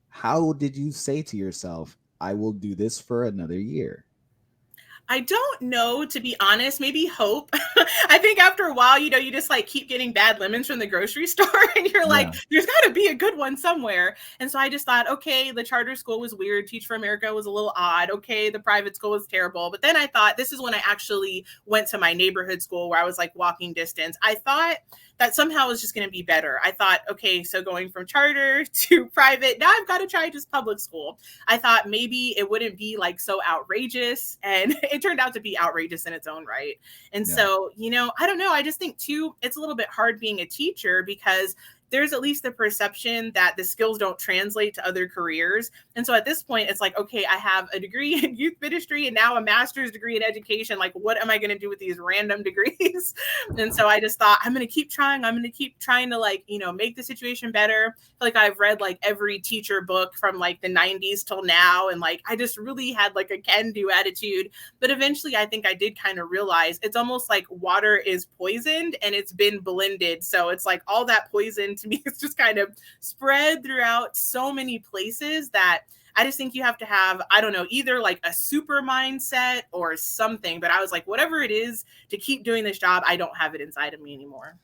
how did you say to yourself, I will do this for another year? I don't know, to be honest, maybe hope. I think after a while, you just like keep getting bad lemons from the grocery store and you're like, there's got to be a good one somewhere. And so I just thought, okay, the charter school was weird. Teach for America was a little odd. Okay, the private school was terrible. But then I thought, this is when I actually went to my neighborhood school where I was like walking distance. I thought that somehow was just going to be better. I thought, okay, so going from charter to private, now I've got to try just public school. I thought maybe it wouldn't be like so outrageous, and it turned out to be outrageous in its own right. And so, I don't know. I just think too, it's a little bit hard being a teacher because there's at least the perception that the skills don't translate to other careers. And so at this point, it's like, okay, I have a degree in youth ministry and now a master's degree in education. Like, what am I going to do with these random degrees? And so I just thought, I'm going to keep trying. I'm going to keep trying to like, make the situation better. I feel like I've read like every teacher book from like the 90s till now. And like, I just really had like a can-do attitude. But eventually I think I did kind of realize it's almost like water is poisoned and it's been blended. So it's like all that poison to me is just kind of spread throughout so many places that I just think you have to have, I don't know, either like a super mindset or something. But I was like, whatever it is to keep doing this job, I don't have it inside of me anymore.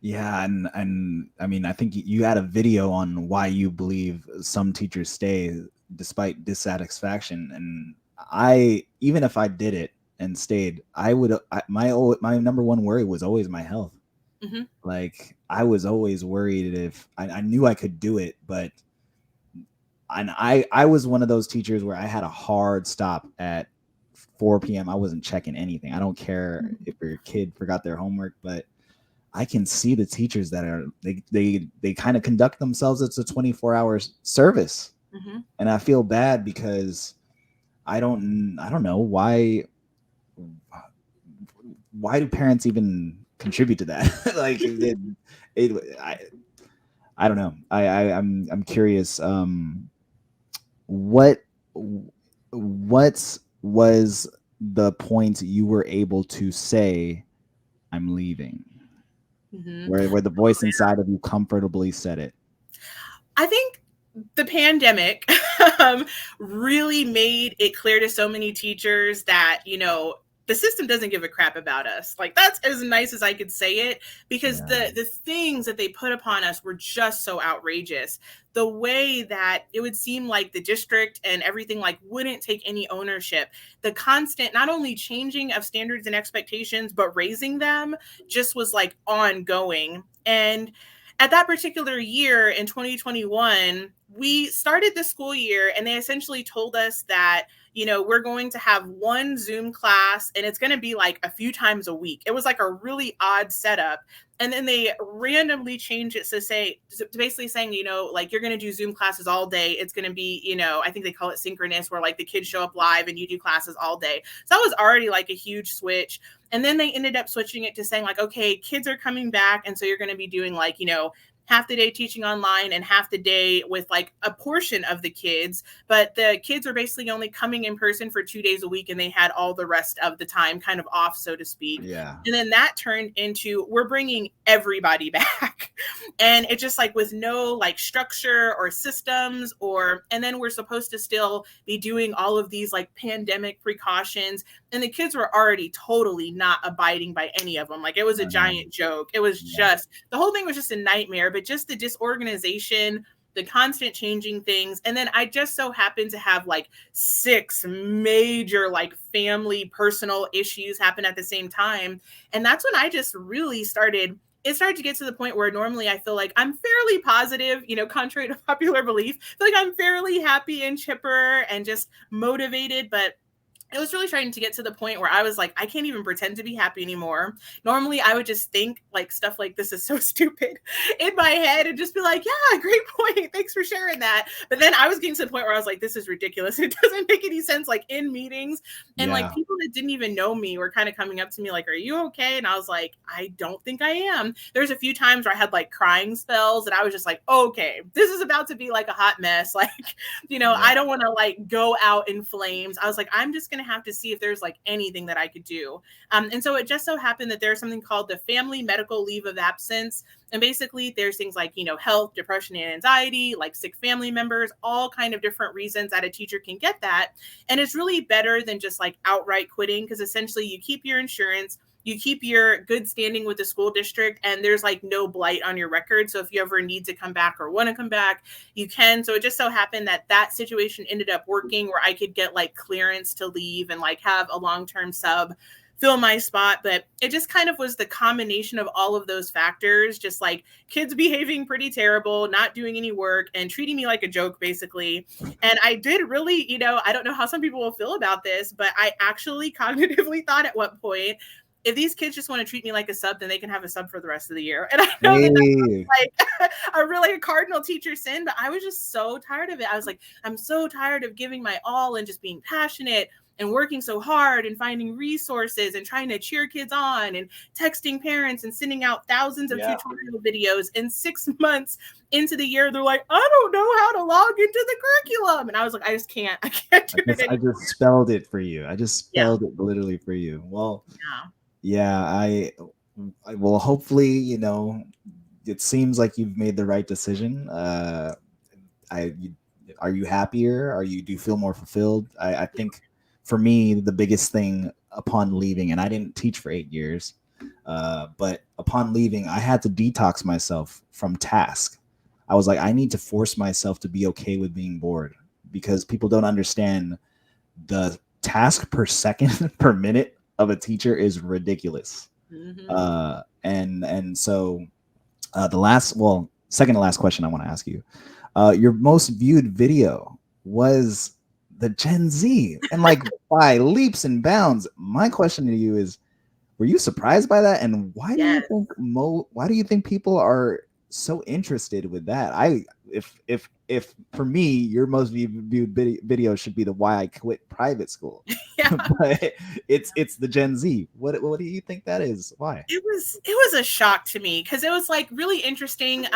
Yeah. And I mean, I think you had a video on why you believe some teachers stay despite dissatisfaction. And even if I did it and stayed, my number one worry was always my health. Mm-hmm. Like I was always worried if I knew I could do it, but I was one of those teachers where I had a hard stop at 4 p.m. I wasn't checking anything. I don't care if your kid forgot their homework, but I can see the teachers that are they kind of conduct themselves as a 24-hour service, Mm-hmm. and I feel bad because I don't know why do parents even contribute to that? Like it I don't know. I'm curious. What what was the point you were able to say I'm leaving? Mm-hmm. Where the voice inside of you comfortably said it. I think the pandemic um, really made it clear to so many teachers that, the system doesn't give a crap about us. Like, that's as nice as I could say it, because Yeah. the things that they put upon us were just so outrageous. The way that it would seem like the district and everything like wouldn't take any ownership, the constant not only changing of standards and expectations but raising them just was like ongoing. And at that particular year in 2021, we started the school year and they essentially told us that, we're going to have one Zoom class and it's going to be like a few times a week. It was like a really odd setup. And then they randomly changed it to basically saying, like you're going to do Zoom classes all day. It's going to be, I think they call it synchronous, where like the kids show up live and you do classes all day. So that was already like a huge switch. And then they ended up switching it to saying like, okay, kids are coming back. And so you're going to be doing like, half the day teaching online and half the day with like a portion of the kids. But the kids were basically only coming in person for 2 days a week and they had all the rest of the time kind of off, so to speak. Yeah. And then that turned into, we're bringing everybody back. And it's just like with no like structure or systems and then we're supposed to still be doing all of these like pandemic precautions. And the kids were already totally not abiding by any of them. Like it was a giant joke. It was just, the whole thing was just a nightmare, but just the disorganization, the constant changing things. And then I just so happened to have like 6 major like family personal issues happen at the same time. And that's when I just really started to get to the point where normally I feel like I'm fairly positive, contrary to popular belief. I feel like I'm fairly happy and chipper and just motivated, but it was really trying to get to the point where I was like, I can't even pretend to be happy anymore. Normally, I would just think like stuff like this is so stupid in my head and just be like, yeah, great point. Thanks for sharing that. But then I was getting to the point where I was like, this is ridiculous. It doesn't make any sense, like in meetings. And like people that didn't even know me were kind of coming up to me like, are you okay? And I was like, I don't think I am. There's a few times where I had like crying spells and I was just like, okay, this is about to be like a hot mess. Like, I don't want to like go out in flames. I was like, I'm just going to have to see if there's like anything that I could do. And so it just so happened that there's something called the Family Medical Leave of Absence. And basically there's things like, health, depression, and anxiety, like sick family members, all kind of different reasons that a teacher can get that. And it's really better than just like outright quitting, because essentially you keep your insurance, you keep your good standing with the school district, and there's like no blight on your record. So if you ever need to come back or want to come back, you can. So it just so happened that that situation ended up working where I could get like clearance to leave and like have a long-term sub fill my spot. But it just kind of was the combination of all of those factors, just like kids behaving pretty terrible, not doing any work, and treating me like a joke, basically. And I did really, I don't know how some people will feel about this, but I actually cognitively thought at one point, if these kids just want to treat me like a sub, then they can have a sub for the rest of the year. And I know that that's like a cardinal teacher sin, but I was just so tired of it. I was like, I'm so tired of giving my all and just being passionate and working so hard and finding resources and trying to cheer kids on and texting parents and sending out thousands of tutorial videos. And 6 months into the year, they're like, I don't know how to log into the curriculum. And I was like, I can't do it anymore. I just spelled it for you. I just spelled it literally for you. Well, I well, hopefully, it seems like you've made the right decision. Are you happier? Do you feel more fulfilled? I think for me, the biggest thing upon leaving, and I didn't teach for 8 years, but upon leaving, I had to detox myself from task. I was like, I need to force myself to be okay with being bored, because people don't understand the task per second per minute of a teacher is ridiculous. And so second to last question I want to ask you, your most viewed video was the Gen Z, and like by leaps and bounds. My question to you is, Were you surprised by that? And why do you Yes. think why do you think people are so interested with that? If for me, your most viewed video should be the why I quit private school. Yeah. But it's the Gen Z. What do you think that is? Why? It was a shock to me because it was like really interesting.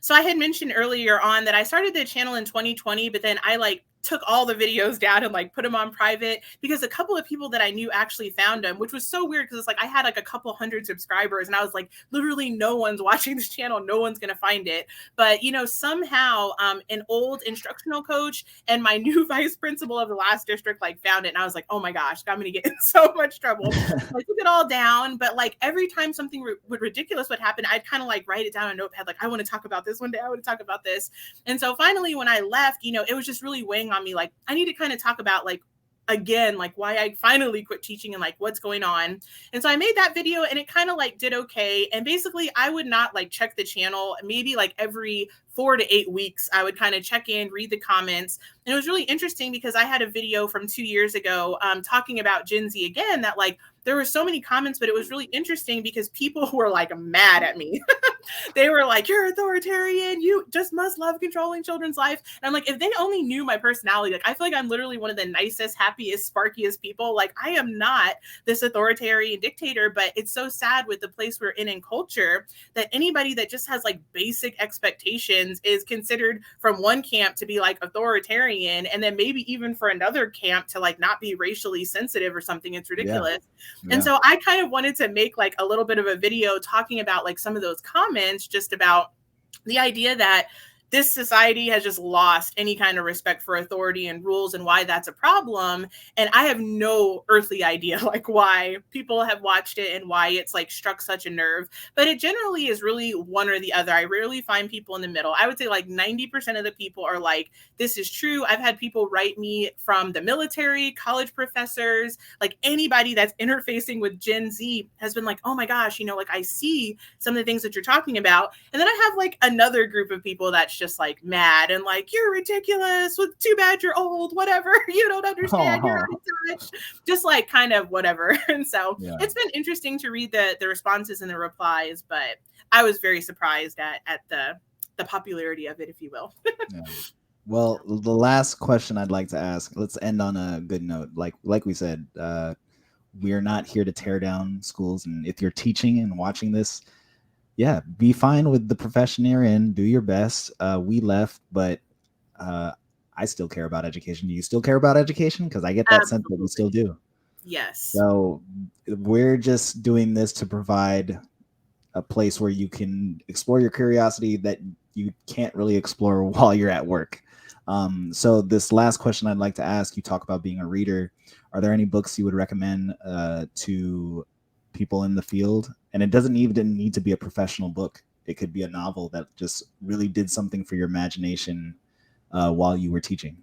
So I had mentioned earlier on that I started the channel in 2020, but then I like took all the videos down and like put them on private because a couple of people that I knew actually found them, which was so weird because it's like I had like a couple hundred subscribers and I was like, literally no one's watching this channel, no one's gonna find it. But somehow an old instructional coach and my new vice principal of the last district like found it, and I was like, oh my gosh, I'm gonna get in so much trouble. I took it all down, but like every time something ridiculous would happen, I'd kind of like write it down on a notepad, like I want to talk about this one day, I want to talk about this. And so finally, when I left, it was just really weighing on me. Like I need to kind of talk about like again like why I finally quit teaching and like what's going on. And so I made that video and it kind of like did okay. And basically I would not like check the channel, maybe like every 4 to 8 weeks I would kind of check in, read the comments. And it was really interesting because I had a video from 2 years ago talking about Gen Z again, that like there were so many comments, but it was really interesting because people were like mad at me. They were like, you're authoritarian, you just must love controlling children's life. And I'm like, if they only knew my personality, like I feel like I'm literally one of the nicest, happiest, sparkiest people. Like I am not this authoritarian dictator. But it's so sad with the place we're in culture that anybody that just has like basic expectations is considered from one camp to be like authoritarian, and then maybe even for another camp to like not be racially sensitive or something. It's ridiculous. And so I kind of wanted to make like a little bit of a video talking about like some of those comments, just about the idea that this society has just lost any kind of respect for authority and rules, and why that's a problem. And I have no earthly idea like why people have watched it and why it's like struck such a nerve. But it generally is really one or the other. I rarely find people in the middle. I would say like 90% of the people are like, this is true. I've had people write me from the military, college professors, like anybody that's interfacing with Gen Z has been like, oh my gosh, like I see some of the things that you're talking about. And then I have like another group of people that's just like mad and like, you're ridiculous, well, too bad you're old, whatever, you don't understand, you're out of touch, just like kind of whatever. And so it's been interesting to read the responses and the replies, but I was very surprised at the popularity of it, if you will. Well, the last question I'd like to ask, let's end on a good note. Like we said, we're not here to tear down schools, and if you're teaching and watching this, be fine with the profession you're in. Do your best. We left, but I still care about education. Do you still care about education? Because I get that sense that we still do. Yes. So we're just doing this to provide a place where you can explore your curiosity that you can't really explore while you're at work. So this last question I'd like to ask, you talk about being a reader. Are there any books you would recommend to people in the field? And it doesn't even need to be a professional book. It could be a novel that just really did something for your imagination while you were teaching.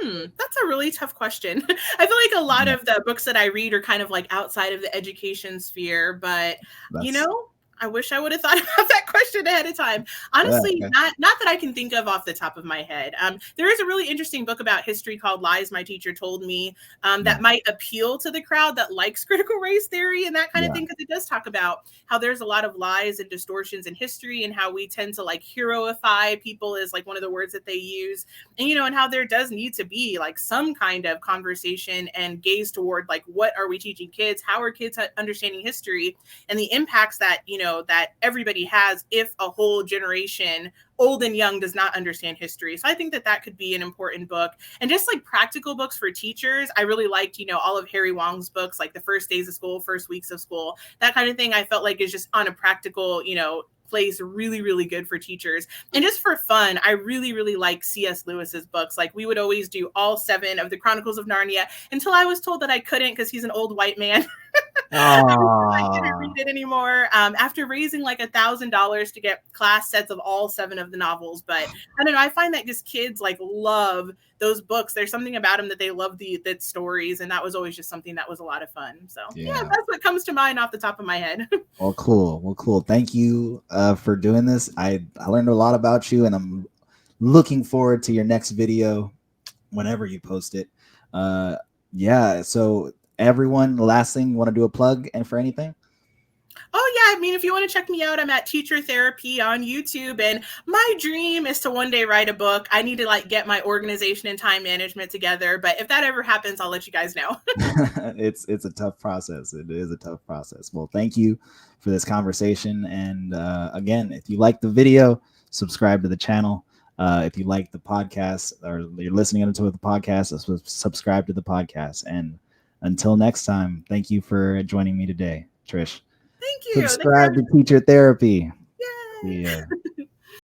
That's a really tough question. I feel like a lot of the books that I read are kind of like outside of the education sphere, but I wish I would have thought about that question ahead of time. Honestly, not that I can think of off the top of my head. There is a really interesting book about history called Lies My Teacher Told Me that might appeal to the crowd that likes critical race theory and that kind of thing, because it does talk about how there's a lot of lies and distortions in history and how we tend to like heroify people is like one of the words that they use. And, and how there does need to be like some kind of conversation and gaze toward like, what are we teaching kids? How are kids understanding history and the impacts that, that everybody has if a whole generation, old and young, does not understand history. So I think that that could be an important book. And just like practical books for teachers, I really liked, all of Harry Wong's books, like the first days of school, first weeks of school, that kind of thing. I felt like is just on a practical, place really, really good for teachers. And just for fun, I really, really like C.S. Lewis's books. Like we would always do all 7 of the Chronicles of Narnia until I was told that I couldn't because he's an old white man. I couldn't read it anymore after raising like $1,000 to get class sets of all 7 of the novels. But I don't know, I find that just kids like love those books. There's something about them that they love the stories, and that was always just something that was a lot of fun. So that's what comes to mind off the top of my head. Well, cool. Thank you for doing this. I learned a lot about you, and I'm looking forward to your next video whenever you post it. So everyone, the last thing, want to do a plug and for anything? Oh, yeah. I mean, if you want to check me out, I'm at Teacher Therapy on YouTube. And my dream is to one day write a book. I need to like get my organization and time management together. But if that ever happens, I'll let you guys know. It's a tough process. It is a tough process. Well, thank you for this conversation. And again, if you like the video, subscribe to the channel. If you like the podcast or you're listening to the podcast, subscribe to the podcast. And until next time, thank you for joining me today, Trish. Thank you. Thanks for Subscribe having to me. Teacher Therapy. Yay. Yeah.